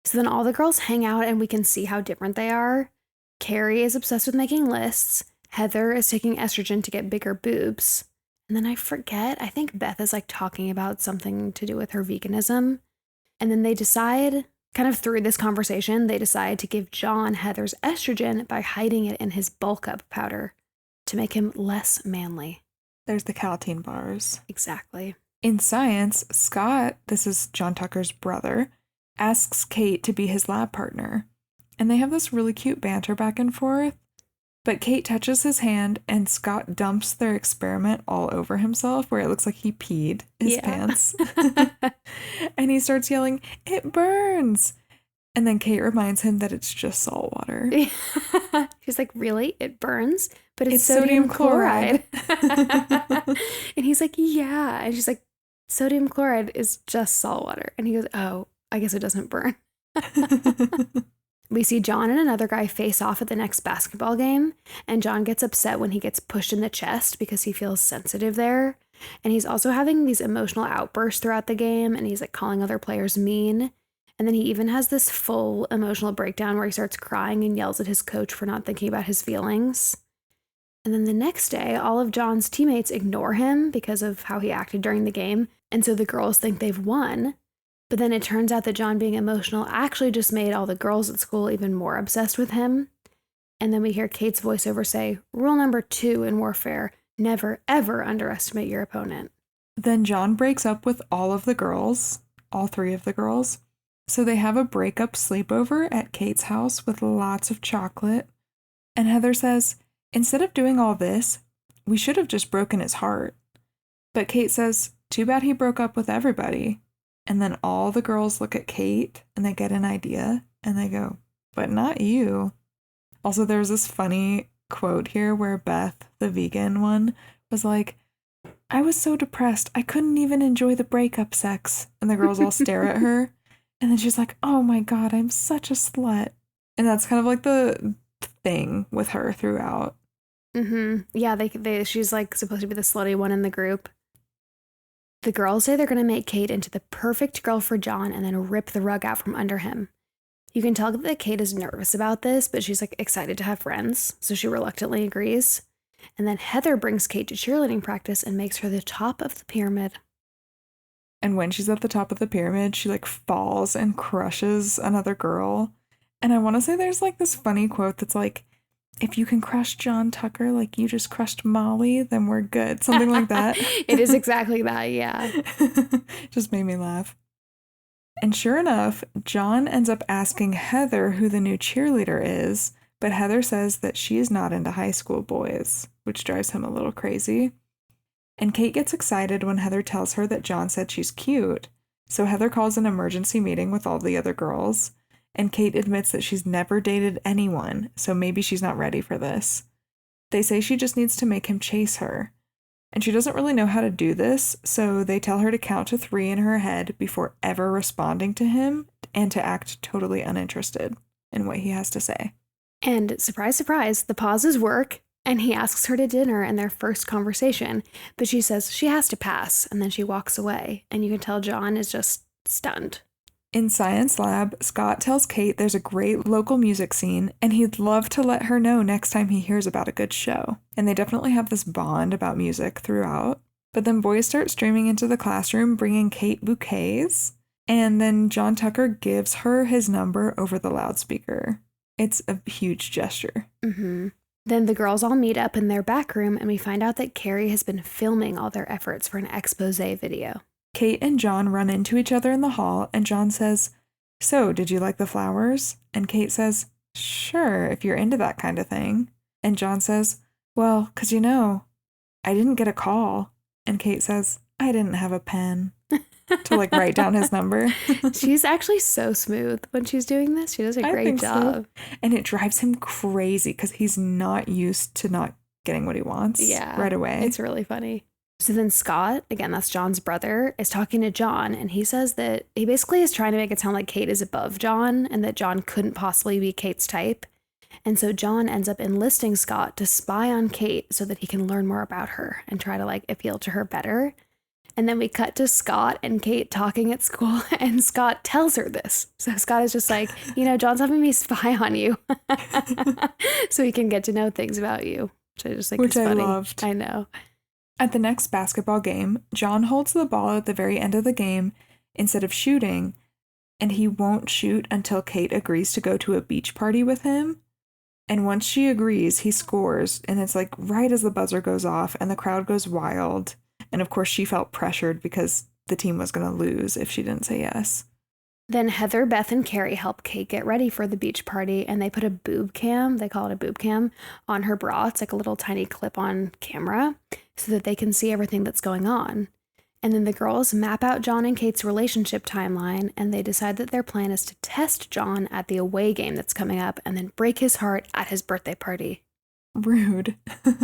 So then all the girls hang out and we can see how different they are. Carrie is obsessed with making lists. Heather is taking estrogen to get bigger boobs. And then I forget, I think Beth is talking about something to do with her veganism. And then they decide, kind of through this conversation, they decide to give John Heather's estrogen by hiding it in his bulk up powder to make him less manly. There's the Caltine bars. Exactly. In science, Scott, this is John Tucker's brother, asks Kate to be his lab partner. And they have this really cute banter back and forth. But Kate touches his hand, and Scott dumps their experiment all over himself, where it looks like he peed his pants. And he starts yelling, "It burns!" And then Kate reminds him that it's just salt water. She's like, really? It burns? But it's sodium chloride. And he's like, yeah. And she's like, sodium chloride is just salt water. And he goes, oh, I guess it doesn't burn. We see John and another guy face off at the next basketball game, and John gets upset when he gets pushed in the chest because he feels sensitive there. And he's also having these emotional outbursts throughout the game, and he's calling other players mean. And then he even has this full emotional breakdown where he starts crying and yells at his coach for not thinking about his feelings. And then the next day, all of John's teammates ignore him because of how he acted during the game, and so the girls think they've won. But then it turns out that John being emotional actually just made all the girls at school even more obsessed with him. And then we hear Kate's voiceover say, rule number 2 in warfare, never ever underestimate your opponent. Then John breaks up with all of the girls, all 3 of the girls. So they have a breakup sleepover at Kate's house with lots of chocolate. And Heather says, instead of doing all this, we should have just broken his heart. But Kate says, too bad he broke up with everybody. And then all the girls look at Kate and they get an idea and they go, but not you. Also, there's this funny quote here where Beth, the vegan one, was like, I was so depressed, I couldn't even enjoy the breakup sex. And the girls all stare at her. And then she's like, oh my God, I'm such a slut. And that's kind of like the thing with her throughout. Mm-hmm. Yeah, she's like supposed to be the slutty one in the group. The girls say they're going to make Kate into the perfect girl for John and then rip the rug out from under him. You can tell that Kate is nervous about this, but she's like excited to have friends, so she reluctantly agrees. And then Heather brings Kate to cheerleading practice and makes her the top of the pyramid. And when she's at the top of the pyramid, she like falls and crushes another girl. And I want to say there's like this funny quote that's like, if you can crush John Tucker like you just crushed Molly, then we're good. Something like that. It is exactly that, yeah. Just made me laugh. And sure enough, John ends up asking Heather who the new cheerleader is, but Heather says that she is not into high school boys, which drives him a little crazy. And Kate gets excited when Heather tells her that John said she's cute. So Heather calls an emergency meeting with all the other girls. And Kate admits that she's never dated anyone, so maybe she's not ready for this. They say she just needs to make him chase her. And she doesn't really know how to do this, so they tell her to count to 3 in her head before ever responding to him and to act totally uninterested in what he has to say. And surprise, surprise, the pauses work, and he asks her to dinner in their first conversation, but she says she has to pass, and then she walks away, and you can tell John is just stunned. In science lab, Scott tells Kate there's a great local music scene and he'd love to let her know next time he hears about a good show. And they definitely have this bond about music throughout. But then boys start streaming into the classroom, bringing Kate bouquets. And then John Tucker gives her his number over the loudspeaker. It's a huge gesture. Mm-hmm. Then the girls all meet up in their back room and we find out that Carrie has been filming all their efforts for an expose video. Kate and John run into each other in the hall, and John says, so, did you like the flowers? And Kate says, sure, if you're into that kind of thing. And John says, well, 'cause you know, I didn't get a call. And Kate says, I didn't have a pen to like write down his number. She's actually so smooth when she's doing this. She does a great job. So. And it drives him crazy because he's not used to not getting what he wants right away. It's really funny. So then Scott, again, that's John's brother, is talking to John, and he says that he basically is trying to make it sound like Kate is above John and that John couldn't possibly be Kate's type. And so John ends up enlisting Scott to spy on Kate so that he can learn more about her and try to like appeal to her better. And then we cut to Scott and Kate talking at school, and Scott tells her this. So Scott is just like, you know, John's having me spy on you so he can get to know things about you, which I just think is funny. I loved. I know. At the next basketball game, John holds the ball at the very end of the game instead of shooting, and he won't shoot until Kate agrees to go to a beach party with him. And once she agrees, he scores, and it's like right as the buzzer goes off and the crowd goes wild. And of course, she felt pressured because the team was going to lose if she didn't say yes. Then Heather, Beth, and Carrie help Kate get ready for the beach party, and they put a boob cam, they call it a boob cam, on her bra. It's like a little tiny clip-on camera so that they can see everything that's going on. And then the girls map out John and Kate's relationship timeline, and they decide that their plan is to test John at the away game that's coming up and then break his heart at his birthday party. Rude.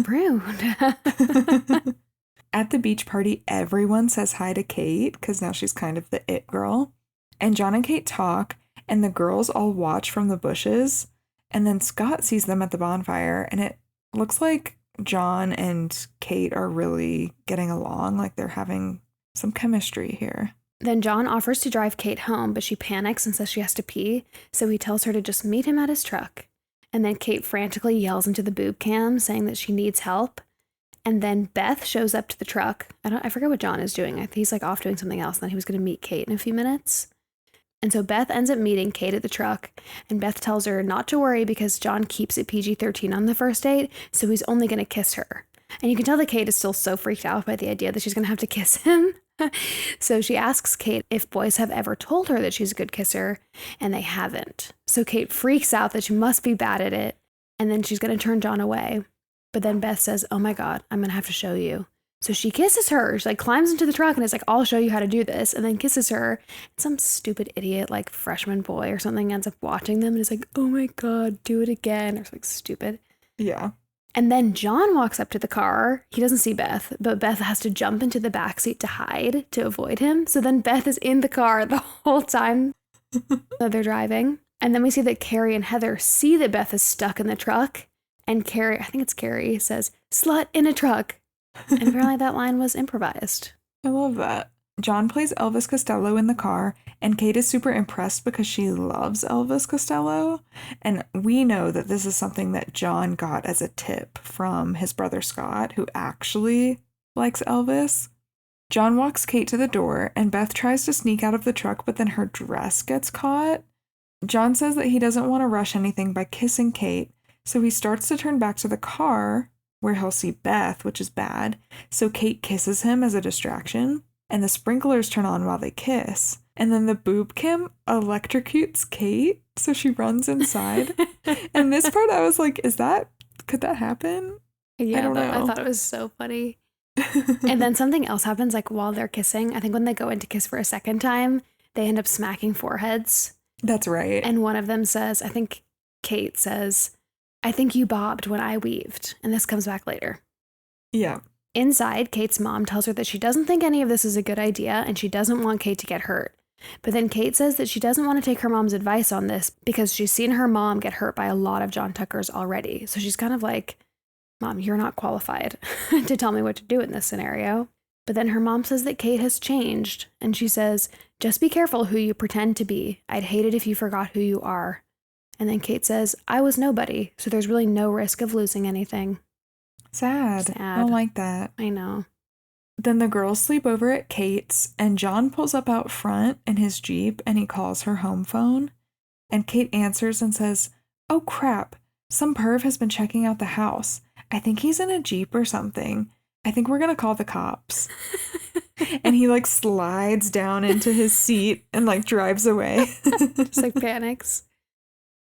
Rude. At the beach party, everyone says hi to Kate because now she's kind of the it girl. And John and Kate talk, and the girls all watch from the bushes. And then Scott sees them at the bonfire, and it looks like John and Kate are really getting along, like they're having some chemistry here. Then John offers to drive Kate home, but she panics and says she has to pee, so he tells her to just meet him at his truck. And then Kate frantically yells into the boob cam, saying that she needs help. And then Beth shows up to the truck. I forget what John is doing. I think he's like off doing something else, and then he was going to meet Kate in a few minutes. And so Beth ends up meeting Kate at the truck, and Beth tells her not to worry because John keeps it PG-13 on the first date, so he's only going to kiss her. And you can tell that Kate is still so freaked out by the idea that she's going to have to kiss him. So she asks Kate if boys have ever told her that she's a good kisser, and they haven't. So Kate freaks out that she must be bad at it, and then she's going to turn John away. But then Beth says, oh my God, I'm going to have to show you. So she kisses her. She like climbs into the truck and is like, I'll show you how to do this. And then kisses her. And some stupid idiot, like freshman boy or something, ends up watching them and is like, oh my God, do it again. Or something stupid. Yeah. And then John walks up to the car. He doesn't see Beth, but Beth has to jump into the backseat to hide, to avoid him. So then Beth is in the car the whole time that they're driving. And then we see that Carrie and Heather see that Beth is stuck in the truck. And Carrie, I think it's Carrie, says, slut in a truck. And apparently that line was improvised. I love that. John plays Elvis Costello in the car, and Kate is super impressed because she loves Elvis Costello. And we know that this is something that John got as a tip from his brother Scott, who actually likes Elvis. John walks Kate to the door, and Beth tries to sneak out of the truck, but then her dress gets caught. John says that he doesn't want to rush anything by kissing Kate, so he starts to turn back to the car, where he'll see Beth, which is bad. So Kate kisses him as a distraction, and the sprinklers turn on while they kiss. And then the boob cam electrocutes Kate, so she runs inside. And this part I was like, could that happen? Yeah, I don't know. I thought it was so funny. And then something else happens, like while they're kissing. I think when they go in to kiss for a second time, they end up smacking foreheads. That's right. And one of them says, I think Kate says, I think you bobbed when I weaved. And this comes back later. Yeah. Inside, Kate's mom tells her that she doesn't think any of this is a good idea and she doesn't want Kate to get hurt. But then Kate says that she doesn't want to take her mom's advice on this because she's seen her mom get hurt by a lot of John Tuckers already. So she's kind of like, Mom, you're not qualified to tell me what to do in this scenario. But then her mom says that Kate has changed. And she says, just be careful who you pretend to be. I'd hate it if you forgot who you are. And then Kate says, I was nobody, so there's really no risk of losing anything. Sad. I don't like that. I know. Then the girls sleep over at Kate's, and John pulls up out front in his Jeep, and he calls her home phone. And Kate answers and says, oh crap, some perv has been checking out the house. I think he's in a Jeep or something. I think we're gonna call the cops. And he like slides down into his seat and like drives away. Just like panics.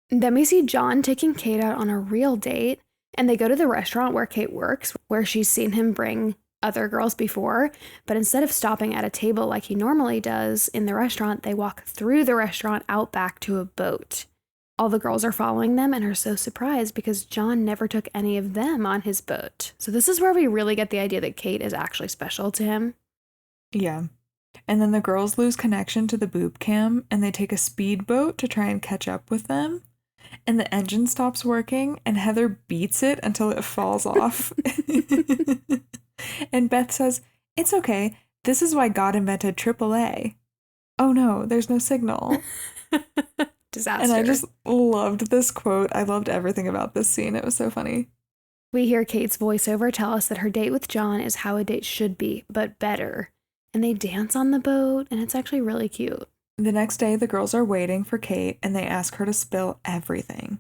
Then we see John taking Kate out on a real date, and they go to the restaurant where Kate works, where she's seen him bring other girls before, but instead of stopping at a table like he normally does in the restaurant, they walk through the restaurant out back to a boat. All the girls are following them and are so surprised because John never took any of them on his boat. So this is where we really get the idea that Kate is actually special to him. Yeah. And then the girls lose connection to the boob cam, and they take a speedboat to try and catch up with them. And the engine stops working, and Heather beats it until it falls off. And Beth says, it's okay. This is why God invented AAA. Oh no, there's no signal. Disaster. And I just loved this quote. I loved everything about this scene. It was so funny. We hear Kate's voiceover tell us that her date with John is how a date should be, but better. And they dance on the boat, and it's actually really cute. The next day, the girls are waiting for Kate, and they ask her to spill everything.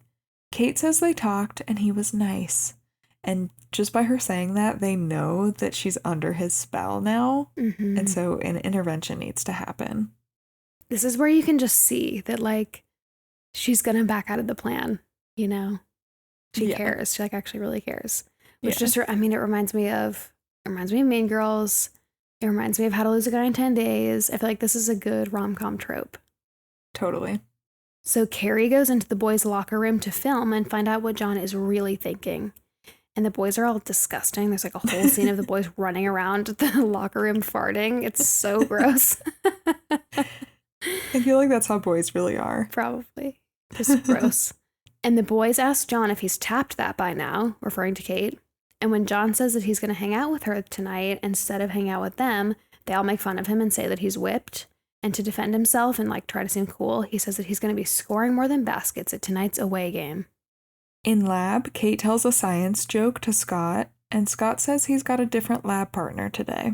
Kate says they talked, and he was nice. And just by her saying that, they know that she's under his spell now. Mm-hmm. And so an intervention needs to happen. This is where you can just see that, like, she's going to back out of the plan, you know? She cares. She, like, actually really cares. Which just, I mean, it reminds me of Mean Girls. It reminds me of How to Lose a Guy in 10 Days. I feel like this is a good rom-com trope. Totally. So Carrie goes into the boys' locker room to film and find out what John is really thinking. And the boys are all disgusting. There's like a whole scene of the boys running around the locker room farting. It's so gross. I feel like that's how boys really are. Probably. Just gross. And the boys ask John if he's tapped that by now, referring to Kate. And when John says that he's going to hang out with her tonight instead of hang out with them, they all make fun of him and say that he's whipped. And to defend himself and like try to seem cool, he says that he's going to be scoring more than baskets at tonight's away game. In lab, Kate tells a science joke to Scott, and Scott says he's got a different lab partner today.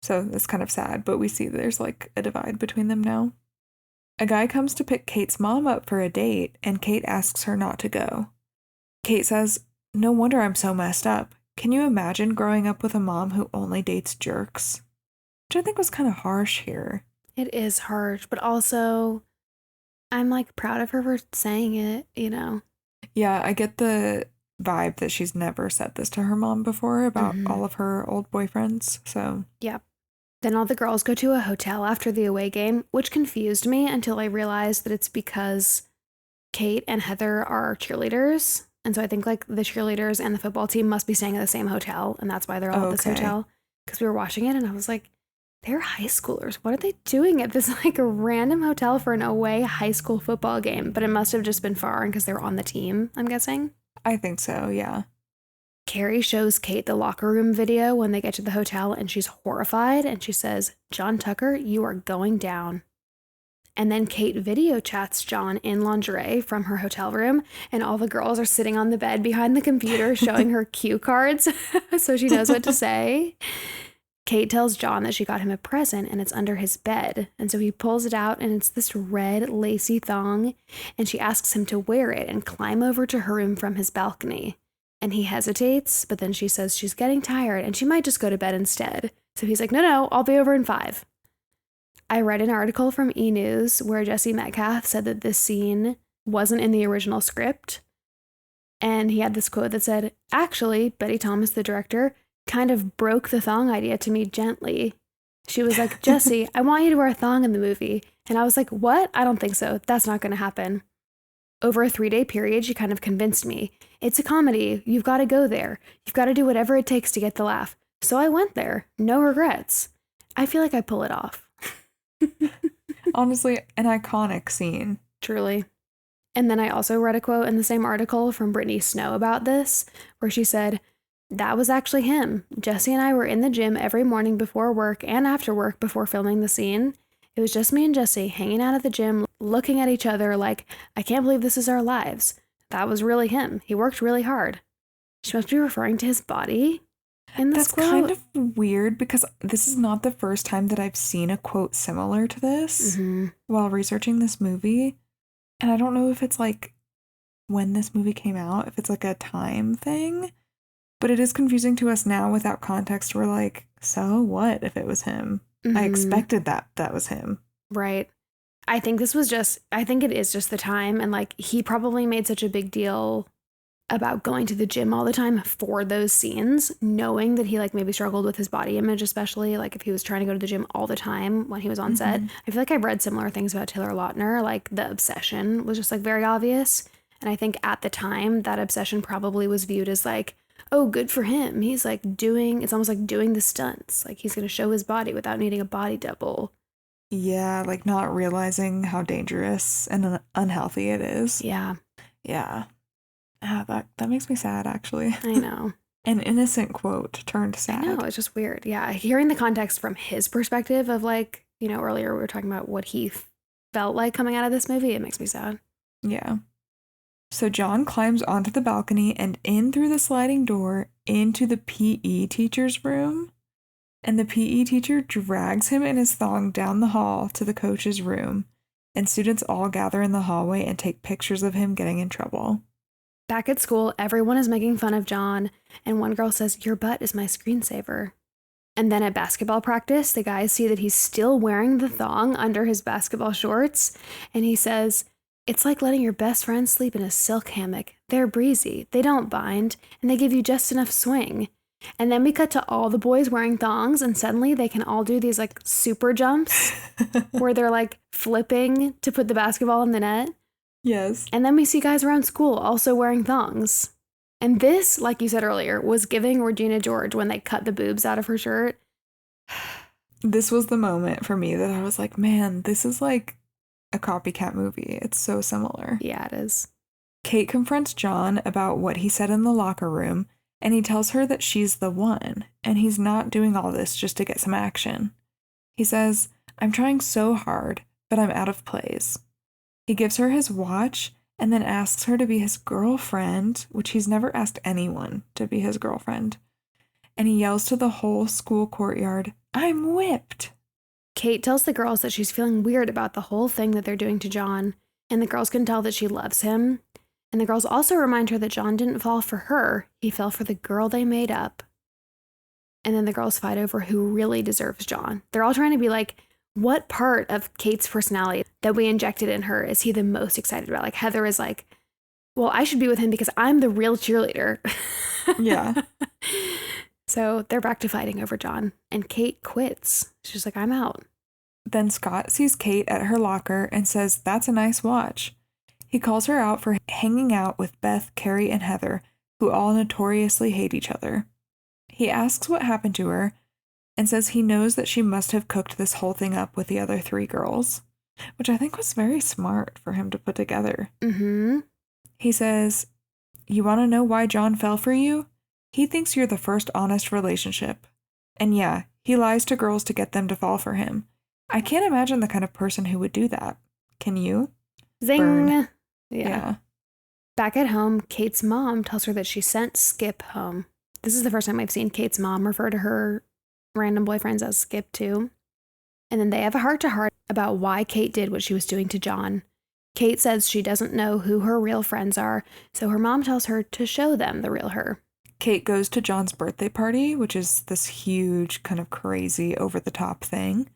So it's kind of sad, but we see there's like a divide between them now. A guy comes to pick Kate's mom up for a date, and Kate asks her not to go. Kate says, no wonder I'm so messed up. Can you imagine growing up with a mom who only dates jerks? Which I think was kind of harsh here. It is harsh, but also I'm like proud of her for saying it, you know? Yeah, I get the vibe that she's never said this to her mom before about all of her old boyfriends. So, yep. Then all the girls go to a hotel after the away game, which confused me until I realized that it's because Kate and Heather are cheerleaders. And so I think like the cheerleaders and the football team must be staying at the same hotel. And that's why they're all at this hotel. Because we were watching it and I was like, they're high schoolers. What are they doing at this like a random hotel for an away high school football game? But it must have just been foreign because they were on the team, I'm guessing. I think so, yeah. Carrie shows Kate the locker room video when they get to the hotel and she's horrified and she says, John Tucker, you are going down. And then Kate video chats John in lingerie from her hotel room and all the girls are sitting on the bed behind the computer showing her cue cards so she knows what to say. Kate tells John that she got him a present and it's under his bed. And so he pulls it out and it's this red lacy thong. And she asks him to wear it and climb over to her room from his balcony. And he hesitates, but then she says she's getting tired and she might just go to bed instead. So he's like, no, I'll be over in 5. I read an article from E! News where Jesse Metcalfe said that this scene wasn't in the original script. And he had this quote that said, actually, Betty Thomas, the director, kind of broke the thong idea to me gently. She was like, Jesse, I want you to wear a thong in the movie. And I was like, what? I don't think so. That's not going to happen. Over a 3-day period, she kind of convinced me. It's a comedy. You've got to go there. You've got to do whatever it takes to get the laugh. So I went there. No regrets. I feel like I pull it off. Honestly, an iconic scene. Truly. And then I also read a quote in the same article from Brittany Snow about this, where she said, that was actually him. Jesse and I were in the gym every morning before work and after work before filming the scene. It was just me and Jesse hanging out at the gym, looking at each other like, I can't believe this is our lives. That was really him. He worked really hard. She must be referring to his body in this quote. Kind of weird because this is not the first time that I've seen a quote similar to this while researching this movie. And I don't know if it's like when this movie came out, if it's like a time thing. But it is confusing to us now without context. We're like, so what if it was him? I expected that was him. Right. I think it is just the time. And like, he probably made such a big deal about going to the gym all the time for those scenes, knowing that he like maybe struggled with his body image, especially like if he was trying to go to the gym all the time when he was on set. I feel like I've read similar things about Taylor Lautner, like the obsession was just like very obvious. And I think at the time that obsession probably was viewed as like, oh, good for him. He's like it's almost like doing the stunts. Like he's going to show his body without needing a body double. Yeah, like not realizing how dangerous and unhealthy it is. Yeah. Yeah. That makes me sad, actually. I know. An innocent quote turned sad. I know, it's just weird. Yeah, hearing the context from his perspective of like, you know, earlier we were talking about what he felt like coming out of this movie, it makes me sad. Yeah. So John climbs onto the balcony and in through the sliding door into the PE teacher's room. And the PE teacher drags him in his thong down the hall to the coach's room. And students all gather in the hallway and take pictures of him getting in trouble. Back at school, everyone is making fun of John. And one girl says, your butt is my screensaver. And then at basketball practice, the guys see that he's still wearing the thong under his basketball shorts. And he says, it's like letting your best friend sleep in a silk hammock. They're breezy, they don't bind, and they give you just enough swing. And then we cut to all the boys wearing thongs, and suddenly they can all do these like super jumps where they're like flipping to put the basketball in the net. Yes. And then we see guys around school also wearing thongs. And this, like you said earlier, was giving Regina George when they cut the boobs out of her shirt. This was the moment for me that I was like, man, this is like a copycat movie. It's so similar. Yeah, it is. Kate confronts John about what he said in the locker room, and he tells her that she's the one, and he's not doing all this just to get some action. He says, I'm trying so hard, but I'm out of plays. He gives her his watch and then asks her to be his girlfriend, which he's never asked anyone to be his girlfriend. And he yells to the whole school courtyard, I'm whipped. Kate tells the girls that she's feeling weird about the whole thing that they're doing to John, and the girls can tell that she loves him. And the girls also remind her that John didn't fall for her, he fell for the girl they made up. And then the girls fight over who really deserves John. They're all trying to be like, what part of Kate's personality that we injected in her is he the most excited about? Like Heather is like, well, I should be with him because I'm the real cheerleader. Yeah. So they're back to fighting over John, and Kate quits. She's like, I'm out. Then Scott sees Kate at her locker and says, "That's a nice watch." He calls her out for hanging out with Beth, Carrie, and Heather, who all notoriously hate each other. He asks what happened to her and says he knows that she must have cooked this whole thing up with the other 3 girls, which I think was very smart for him to put together. Mm-hmm. He says, "You want to know why John fell for you? He thinks you're the first honest relationship. And yeah, he lies to girls to get them to fall for him. I can't imagine the kind of person who would do that. Can you?" Zing. Burn. Yeah. Back at home, Kate's mom tells her that she sent Skip home. This is the first time I've seen Kate's mom refer to her random boyfriends as Skip too. And then they have a heart-to-heart about why Kate did what she was doing to John. Kate says she doesn't know who her real friends are, so her mom tells her to show them the real her. Kate goes to John's birthday party, which is this huge, kind of crazy, over-the-top thing.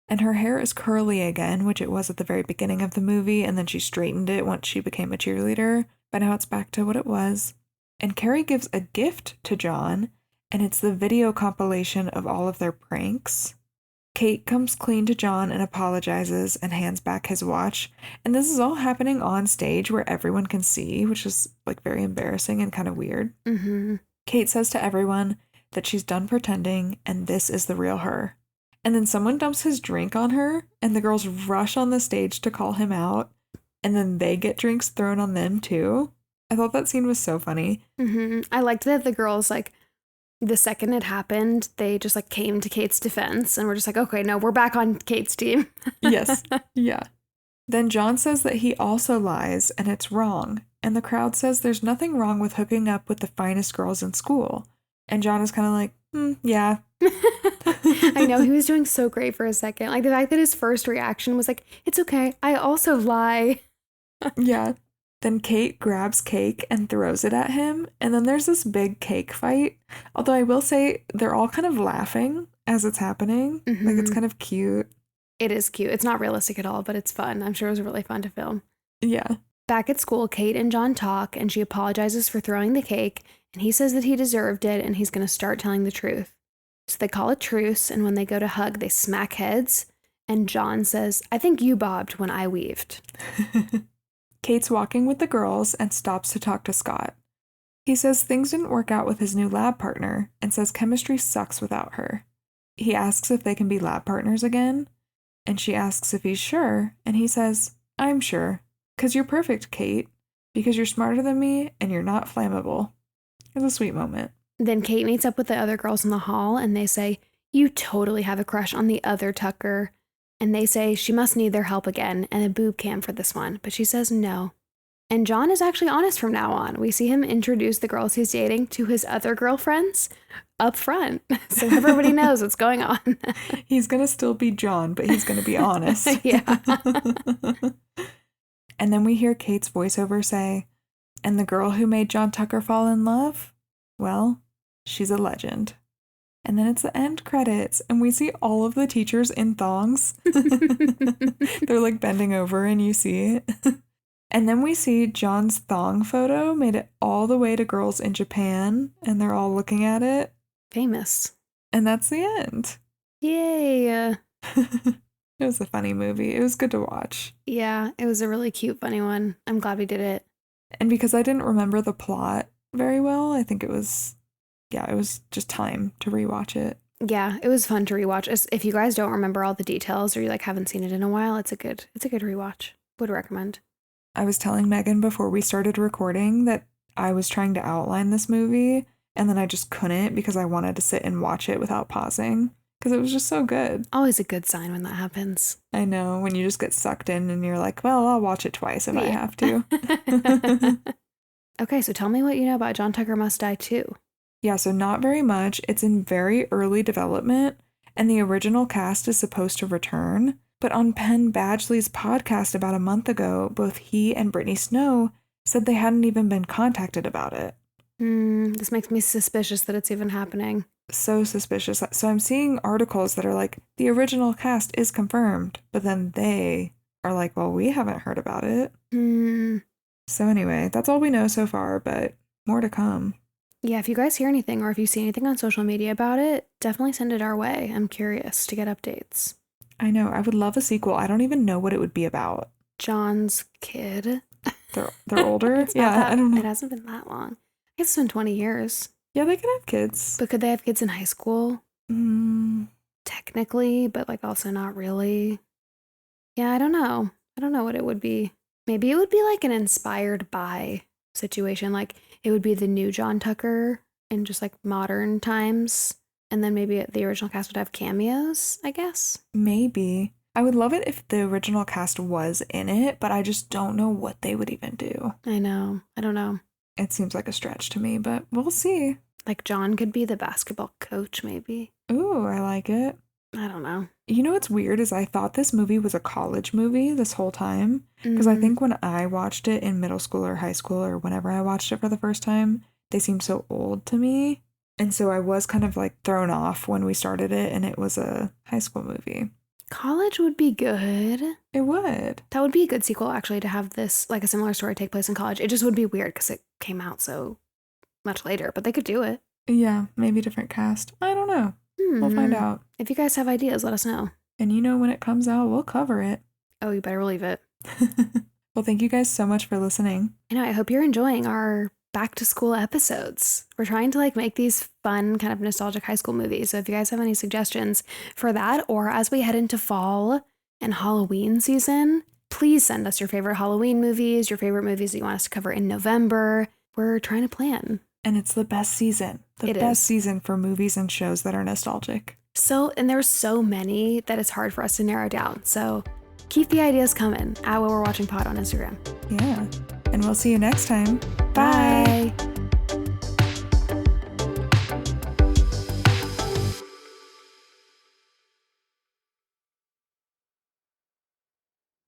And her hair is curly again, which it was at the very beginning of the movie, and then she straightened it once she became a cheerleader. But now it's back to what it was. And Carrie gives a gift to John, and it's the video compilation of all of their pranks. Kate comes clean to John and apologizes and hands back his watch. And this is all happening on stage where everyone can see, which is like very embarrassing and kind of weird. Mm-hmm. Kate says to everyone that she's done pretending and this is the real her. And then someone dumps his drink on her and the girls rush on the stage to call him out. And then they get drinks thrown on them too. I thought that scene was so funny. Mm-hmm. I liked that the girls, like, the second it happened, they just, like, came to Kate's defense and were just like, okay, no, we're back on Kate's team. Yes. Yeah. Then John says that he also lies and it's wrong. And the crowd says there's nothing wrong with hooking up with the finest girls in school. And John is kind of like, yeah. I know, he was doing so great for a second. Like, the fact that his first reaction was like, it's okay, I also lie. Yeah. Then Kate grabs cake and throws it at him, and then there's this big cake fight. Although I will say they're all kind of laughing as it's happening. Mm-hmm. Like, it's kind of cute. It is cute. It's not realistic at all, but it's fun. I'm sure it was really fun to film. Yeah. Back at school, Kate and John talk, and she apologizes for throwing the cake, and he says that he deserved it, and he's going to start telling the truth. So they call a truce, and when they go to hug, they smack heads, and John says, I think you bobbed when I weaved. Kate's walking with the girls and stops to talk to Scott. He says things didn't work out with his new lab partner and says chemistry sucks without her. He asks if they can be lab partners again, and she asks if he's sure, and he says, I'm sure, 'cause you're perfect, Kate, because you're smarter than me and you're not flammable. It's a sweet moment. Then Kate meets up with the other girls in the hall, and they say, you totally have a crush on the other Tucker. And they say she must need their help again and a boob cam for this one, but she says no. And John is actually honest from now on. We see him introduce the girls he's dating to his other girlfriends up front, so everybody knows what's going on. He's going to still be John, but he's going to be honest. Yeah. And then we hear Kate's voiceover say, and the girl who made John Tucker fall in love? Well, she's a legend. And then it's the end credits, and we see all of the teachers in thongs. They're like bending over, and you see it. And then we see John's thong photo made it all the way to girls in Japan, and they're all looking at it. Famous. And that's the end. Yay. It was a funny movie. It was good to watch. Yeah, it was a really cute, funny one. I'm glad we did it. And because I didn't remember the plot very well, I think it was just time to rewatch it. Yeah, it was fun to rewatch. If you guys don't remember all the details or you like haven't seen it in a while, it's a good rewatch. Would recommend. I was telling Megan before we started recording that I was trying to outline this movie, and then I just couldn't because I wanted to sit and watch it without pausing because it was just so good. Always a good sign when that happens. I know, when you just get sucked in and you're like, well, I'll watch it twice if I have to. Okay, so tell me what you know about John Tucker Must Die 2. Yeah, so not very much. It's in very early development, and the original cast is supposed to return. But on Penn Badgley's podcast about a month ago, both he and Brittany Snow said they hadn't even been contacted about it. This makes me suspicious that it's even happening. So suspicious. So I'm seeing articles that are like, the original cast is confirmed, but then they are like, well, we haven't heard about it. So anyway, that's all we know so far, but more to come. Yeah, if you guys hear anything or if you see anything on social media about it, definitely send it our way. I'm curious to get updates. I know. I would love a sequel. I don't even know what it would be about. John's kid. They're older? I don't know. It hasn't been that long. I guess it's been 20 years. Yeah, they can have kids. But could they have kids in high school? Technically, but like also not really. Yeah, I don't know. I don't know what it would be. Maybe it would be like an inspired by situation. Like it would be the new John Tucker in just like modern times. And then maybe the original cast would have cameos, I guess. Maybe. I would love it if the original cast was in it, but I just don't know what they would even do. I know. I don't know. It seems like a stretch to me, but we'll see. Like John could be the basketball coach, maybe. Ooh, I like it. I don't know. You know what's weird is I thought this movie was a college movie this whole time. Because I think when I watched it in middle school or high school or whenever I watched it for the first time, they seemed so old to me. And so I was kind of like thrown off when we started it and it was a high school movie. College would be good. It would. That would be a good sequel, actually, to have this, like a similar story take place in college. It just would be weird because it came out so much later, but they could do it. Yeah, maybe different cast. I don't know. We'll find out. If you guys have ideas, let us know. And when it comes out, we'll cover it. Oh, you better believe it. Well, thank you guys so much for listening. I hope you're enjoying our back to school episodes. We're trying to like make these fun kind of nostalgic high school movies. So if you guys have any suggestions for that, or as we head into fall and Halloween season, please send us your favorite Halloween movies, your favorite movies that you want us to cover in November. We're trying to plan. And it's the best season. The best season for movies and shows that are nostalgic. And there's so many that it's hard for us to narrow down. So keep the ideas coming at What We're Watching Pod on Instagram. Yeah. And we'll see you next time. Bye.